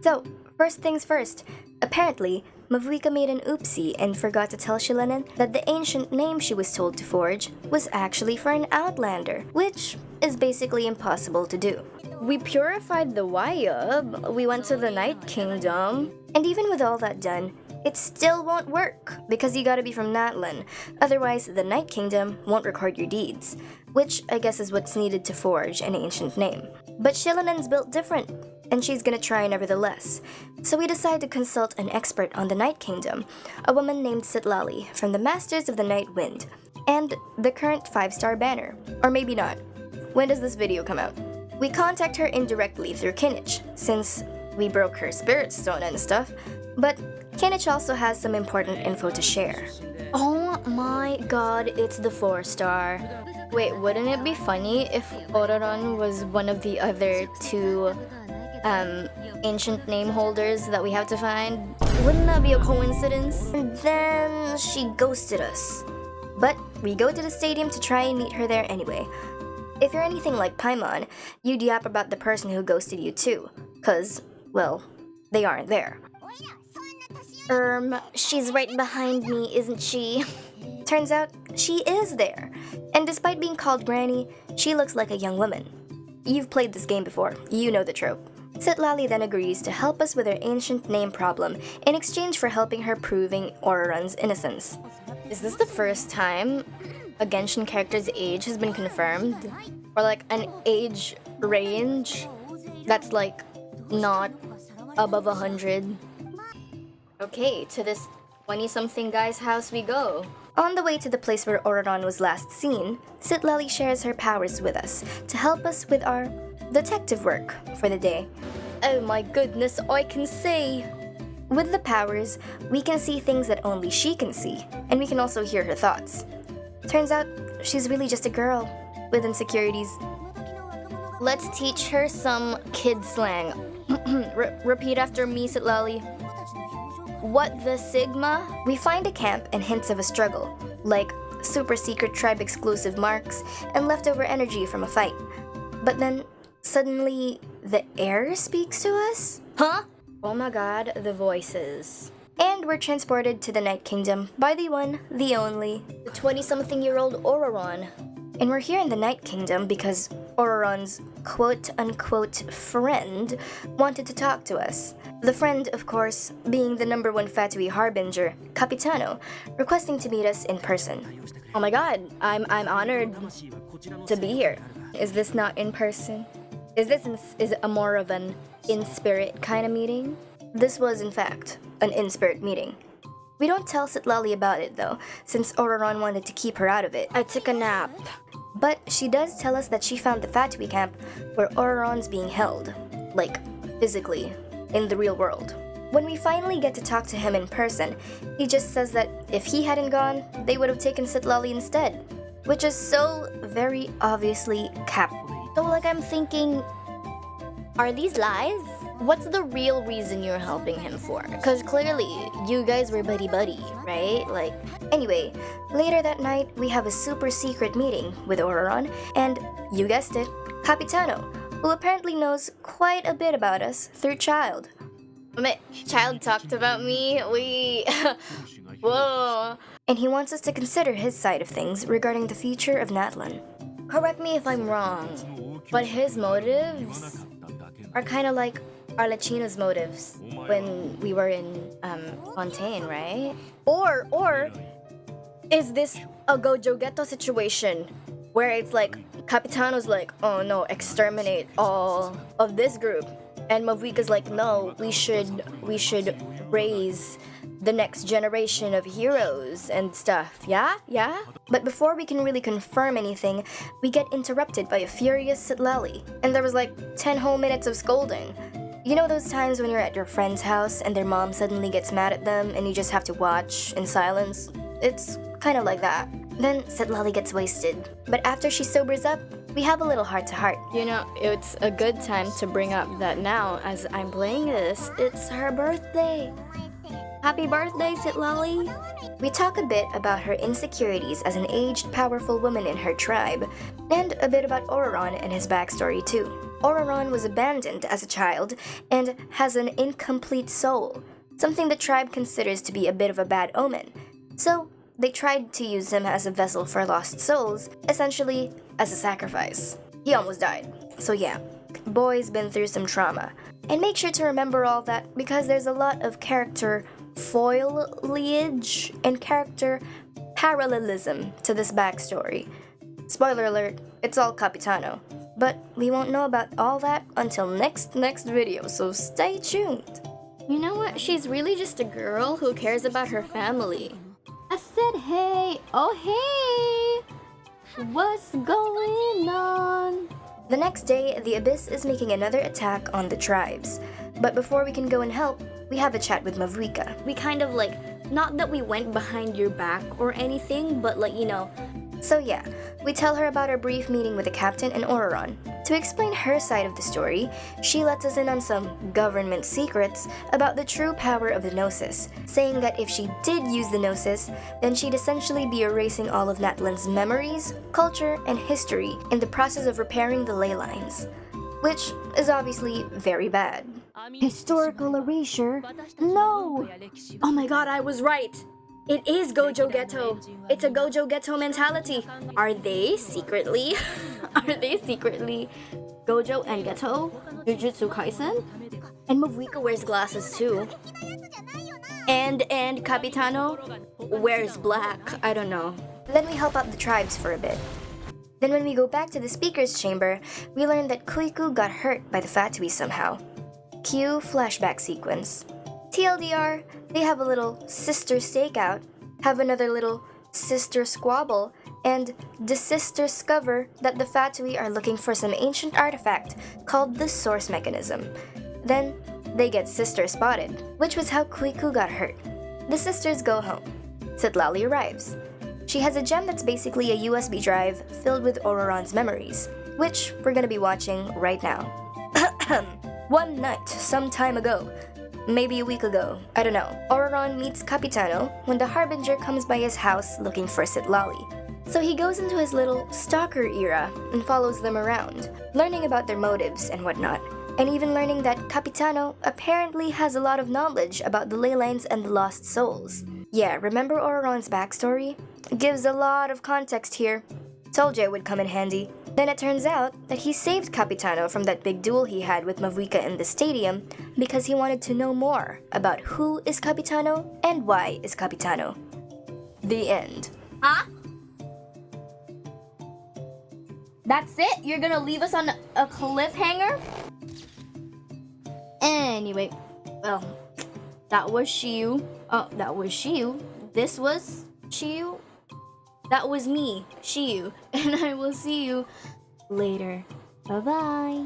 So, first things first. Apparently, Mavuika made an oopsie and forgot to tell Shilenin that the ancient name she was told to forge was actually for an outlander, which is basically impossible to do. We purified the Wayub, we went to the Night Kingdom, and even with all that done, it still won't work because you gotta be from Natlan. Otherwise, the Night Kingdom won't record your deeds, which I guess is what's needed to forge an ancient name. But Shilenin's built different, and she's gonna try nevertheless. So we decide to consult an expert on the Night Kingdom, a woman named Citlali from the Masters of the Night Wind, and the current 5-star banner. Or maybe not. When does this video come out? We contact her indirectly through Kinich, since we broke her spirit stone and stuff, but Kinich also has some important info to share. Oh my god, it's the 4-star. Wait, wouldn't it be funny if Ororon was one of the other 2 ancient name holders that we have to find? Wouldn't that be a coincidence? And then she ghosted us. But we go to the stadium to try and meet her there anyway. If you're anything like Paimon, you'd yap about the person who ghosted you too, cause, well, they aren't there. She's right behind me, isn't she? Turns out, she is there. And despite being called Granny, she looks like a young woman. You've played this game before, you know the trope. Citlali then agrees to help us with her ancient name problem in exchange for helping her proving Ororon's innocence. Is this the first time a Genshin character's age has been confirmed? Or like an age range that's like not above 100? Okay, to this 20-something guy's house we go. On the way to the place where Ororon was last seen, Citlali shares her powers with us to help us with our detective work for the day. Oh my goodness, I can see! With the powers, we can see things that only she can see, and we can also hear her thoughts. Turns out, she's really just a girl with insecurities. Let's teach her some kid slang. Repeat after me, Citlali. What the Sigma? We find a camp and hints of a struggle, like super secret tribe exclusive marks and leftover energy from a fight. But then, suddenly, the air speaks to us? Huh? Oh my god, the voices. And we're transported to the Night Kingdom by the one, the only, the 20-something-year-old Ororon. And we're here in the Night Kingdom because Ororon's quote-unquote friend wanted to talk to us. The friend, of course, being the #1 Fatui Harbinger, Capitano, requesting to meet us in person. Oh my god, I'm honored to be here. Is this not in person? Is it a more of an in-spirit kind of meeting? This was, in fact, an in-spirit meeting. We don't tell Citlali about it though, since Ororon wanted to keep her out of it. I took a nap. But she does tell us that she found the Fatui camp where Ororon's being held. Like, physically, in the real world. When we finally get to talk to him in person, he just says that if he hadn't gone, they would have taken Citlali instead. Which is so very obviously cap. So like I'm thinking, are these lies? What's the real reason you're helping him for? Because clearly, you guys were buddy-buddy, right? Like, anyway, later that night, we have a super secret meeting with Ororon, and, you guessed it, Capitano, who apparently knows quite a bit about us through Child. Child talked about me, whoa. And he wants us to consider his side of things regarding the future of Natlan. Correct me if I'm wrong, but his motives are kind of like Arlecchino's motives when we were in Fontaine, right? Or is this a Gojo Ghetto situation where it's like Capitano's like, oh no, exterminate all of this group, and Mavuika's like, no, we should raise the next generation of heroes and stuff, yeah? But before we can really confirm anything, we get interrupted by a furious Citlali, and there was like 10 whole minutes of scolding. You know those times when you're at your friend's house and their mom suddenly gets mad at them and you just have to watch in silence? It's kind of like that. Then Citlali gets wasted. But after she sobers up, we have a little heart-to-heart. You know, it's a good time to bring up that now, as I'm playing this, it's her birthday. Happy birthday, Sitlali! We talk a bit about her insecurities as an aged, powerful woman in her tribe, and a bit about Oraron and his backstory too. Oraron was abandoned as a child and has an incomplete soul, something the tribe considers to be a bit of a bad omen. So, they tried to use him as a vessel for lost souls, essentially as a sacrifice. He almost died. So yeah, boy's been through some trauma. And make sure to remember all that because there's a lot of character foliage and character parallelism to this backstory. Spoiler alert, it's all Capitano. But we won't know about all that until next video, so stay tuned. You know what? She's really just a girl who cares about her family. I said hey, oh hey! What's going on? The next day, the Abyss is making another attack on the tribes. But before we can go and help, we have a chat with Mavuika. We kind of like, not that we went behind your back or anything, but like, you know. So yeah, we tell her about our brief meeting with the captain and Oraron. To explain her side of the story, she lets us in on some government secrets about the true power of the Gnosis, saying that if she did use the Gnosis, then she'd essentially be erasing all of Natlan's memories, culture, and history in the process of repairing the ley lines, which is obviously very bad. Historical erasure? No! Oh my god, I was right! It is Gojo Ghetto. It's a Gojo Ghetto mentality. Are they secretly Gojo and Ghetto? Jujutsu Kaisen? And Mavuika wears glasses too. And Capitano wears black. I don't know. Then we help out the tribes for a bit. Then when we go back to the speaker's chamber, we learn that Kuiku got hurt by the Fatui somehow. Cue flashback sequence. TLDR, they have a little sister stakeout, have another little sister squabble, and discover that the Fatui are looking for some ancient artifact called the Source Mechanism. Then, they get sister spotted, which was how Kuiku got hurt. The sisters go home. Sitlali arrives. She has a gem that's basically a USB drive filled with Oraron's memories, which we're gonna be watching right now. One night, some time ago, maybe a week ago, I don't know, Oraron meets Capitano when the Harbinger comes by his house looking for Sitlali. So he goes into his little stalker era and follows them around, learning about their motives and whatnot, and even learning that Capitano apparently has a lot of knowledge about the ley lines and the lost souls. Yeah, remember Oraron's backstory? It gives a lot of context here. Told you it would come in handy. Then it turns out that he saved Capitano from that big duel he had with Mavuika in the stadium because he wanted to know more about who is Capitano and why is Capitano. The end. Huh? That's it? You're gonna leave us on a cliffhanger? Anyway, well, that was Shiyu. Oh, that was Shiyu. This was Shiyu. That was me, Shiyu, and I will see you later. Bye-bye.